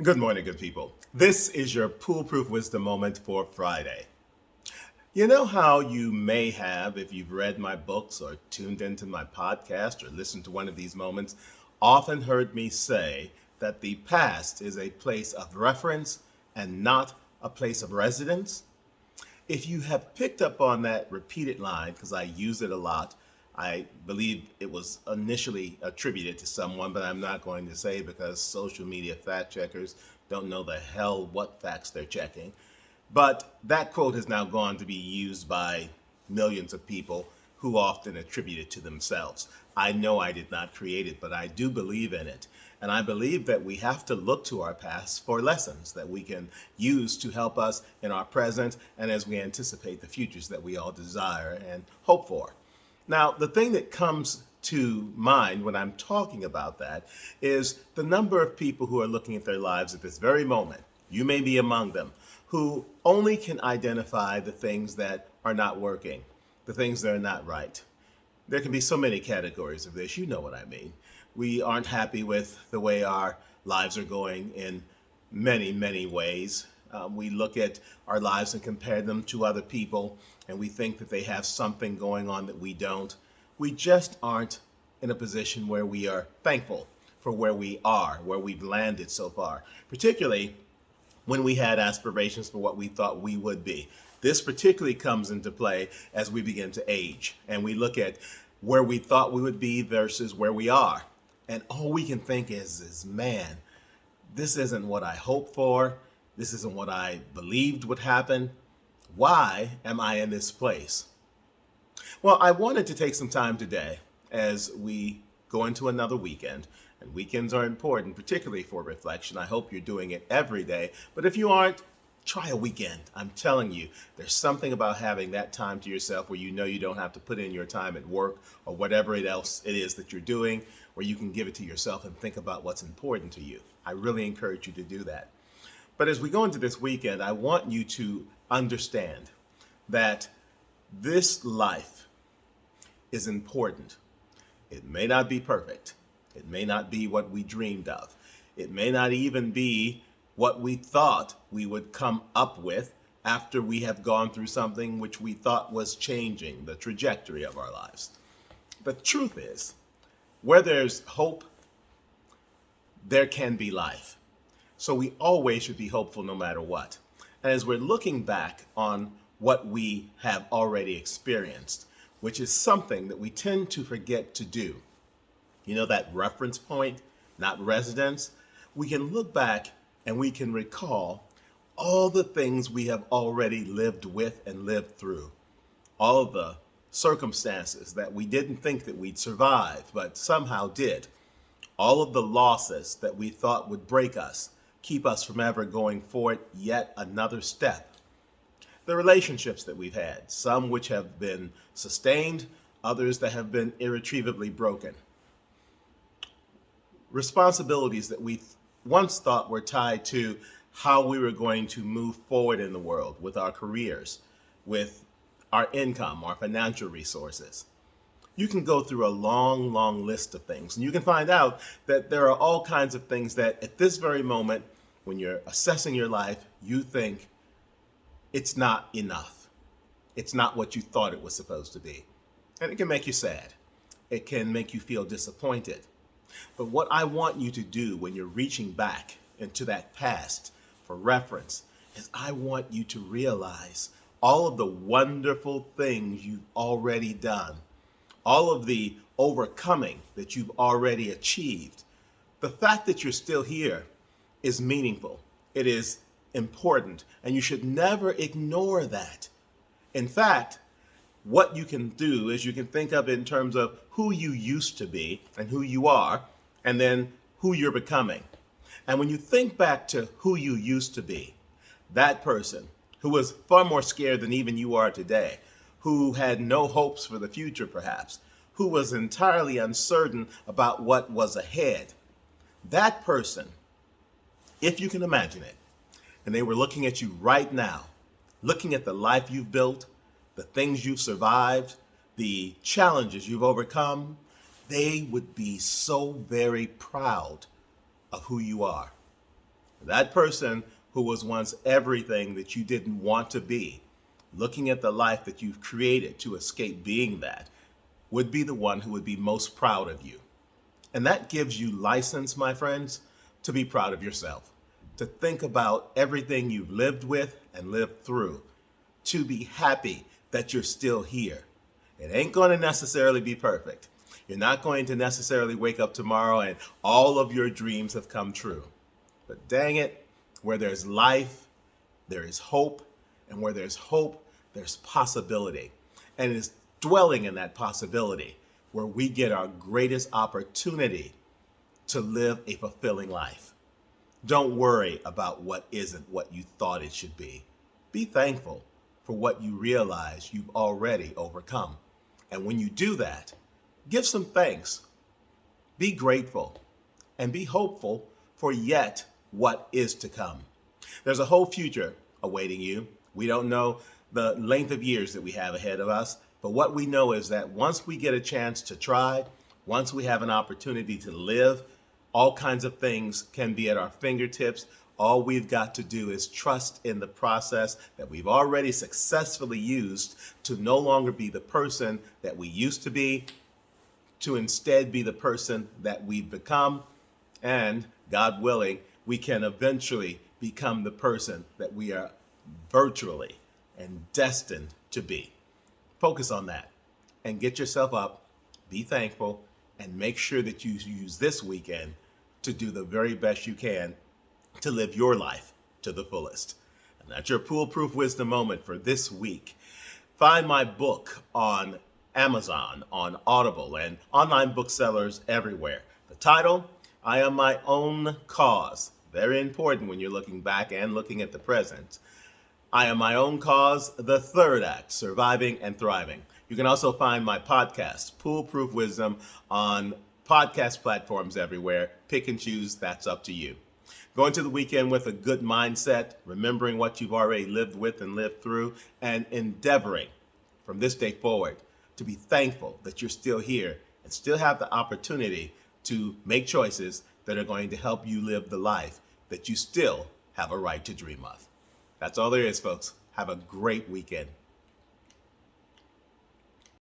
Good morning, good people. This is your Poolproof Wisdom Moment for Friday. You know how you may have, if you've read my books or tuned into my podcast or listened to one of these moments, often heard me say that the past is a place of reference and not a place of residence? If you have picked up on that repeated line, because I use it a lot, I believe it was initially attributed to someone, but I'm not going to say because social media fact checkers don't know the hell what facts they're checking. But that quote has now gone to be used by millions of people who often attribute it to themselves. I know I did not create it, but I do believe in it. And I believe that we have to look to our past for lessons that we can use to help us in our present and as we anticipate the futures that we all desire and hope for. Now, the thing that comes to mind when I'm talking about that is the number of people who are looking at their lives at this very moment. You may be among them who only can identify the things that are not working, the things that are not right. There can be so many categories of this. You know what I mean. We aren't happy with the way our lives are going in many, many ways. We look at our lives and compare them to other people, and we think that they have something going on that we don't. We just aren't in a position where we are thankful for where we are, where we've landed so far, particularly when we had aspirations for what we thought we would be. This particularly comes into play as we begin to age and we look at where we thought we would be versus where we are. And all we can think is man, this isn't what I hoped for. This isn't what I believed would happen. Why am I in this place? Well, I wanted to take some time today as we go into another weekend. And weekends are important, particularly for reflection. I hope you're doing it every day. But if you aren't, try a weekend. I'm telling you, there's something about having that time to yourself where you know you don't have to put in your time at work or whatever else it is that you're doing, where you can give it to yourself and think about what's important to you. I really encourage you to do that. But as we go into this weekend, I want you to understand that this life is important. It may not be perfect. It may not be what we dreamed of. It may not even be what we thought we would come up with after we have gone through something which we thought was changing the trajectory of our lives. The truth is, where there's hope, there can be life. So we always should be hopeful no matter what. And as we're looking back on what we have already experienced, which is something that we tend to forget to do, you know, that reference point, not residence, we can look back and we can recall all the things we have already lived with and lived through, all of the circumstances that we didn't think that we'd survive, but somehow did, all of the losses that we thought would break us, keep us from ever going forward yet another step, the relationships that we've had, some which have been sustained, others that have been irretrievably broken, responsibilities that we once thought were tied to how we were going to move forward in the world with our careers, with our income, our financial resources. You can go through a long, long list of things, and you can find out that there are all kinds of things that at this very moment, when you're assessing your life, you think it's not enough. It's not what you thought it was supposed to be. And it can make you sad. It can make you feel disappointed. But what I want you to do when you're reaching back into that past for reference is I want you to realize all of the wonderful things you've already done, all of the overcoming that you've already achieved. The fact that you're still here is meaningful. It is important, and you should never ignore that. In fact, what you can do is you can think of it in terms of who you used to be and who you are, and then who you're becoming. And when you think back to who you used to be, that person who was far more scared than even you are today, who had no hopes for the future perhaps, who was entirely uncertain about what was ahead, that person, if you can imagine it, and they were looking at you right now, looking at the life you've built, the things you've survived, the challenges you've overcome, they would be so very proud of who you are. That person who was once everything that you didn't want to be, looking at the life that you've created to escape being that, would be the one who would be most proud of you. And that gives you license, my friends, to be proud of yourself, to think about everything you've lived with and lived through, to be happy that you're still here. It ain't going to necessarily be perfect. You're not going to necessarily wake up tomorrow and all of your dreams have come true. But dang it, where there's life, there is hope. And where there's hope, there's possibility. And it's dwelling in that possibility where we get our greatest opportunity to live a fulfilling life. Don't worry about what isn't what you thought it should be. Be thankful for what you realize you've already overcome. And when you do that, give some thanks. Be grateful and be hopeful for yet what is to come. There's a whole future awaiting you. We don't know the length of years that we have ahead of us, but what we know is that once we get a chance to try, once we have an opportunity to live, all kinds of things can be at our fingertips. All we've got to do is trust in the process that we've already successfully used to no longer be the person that we used to be, to instead be the person that we've become. And God willing, we can eventually become the person that we are virtually and destined to be. Focus on that and get yourself up, be thankful, and make sure that you use this weekend to do the very best you can to live your life to the fullest. And that's your PooleProof Wisdom Moment for this week. Find my book on Amazon, on Audible, and online booksellers everywhere. The title, I Am My Own Cause. Very important when you're looking back and looking at the present. I Am My Own Cause, the third act, Surviving and Thriving. You can also find my podcast, PooleProof Wisdom, on podcast platforms everywhere. Pick and choose, that's up to you. Go into the weekend with a good mindset, remembering what you've already lived with and lived through, and endeavoring from this day forward to be thankful that you're still here and still have the opportunity to make choices that are going to help you live the life that you still have a right to dream of. That's all there is, folks. Have a great weekend.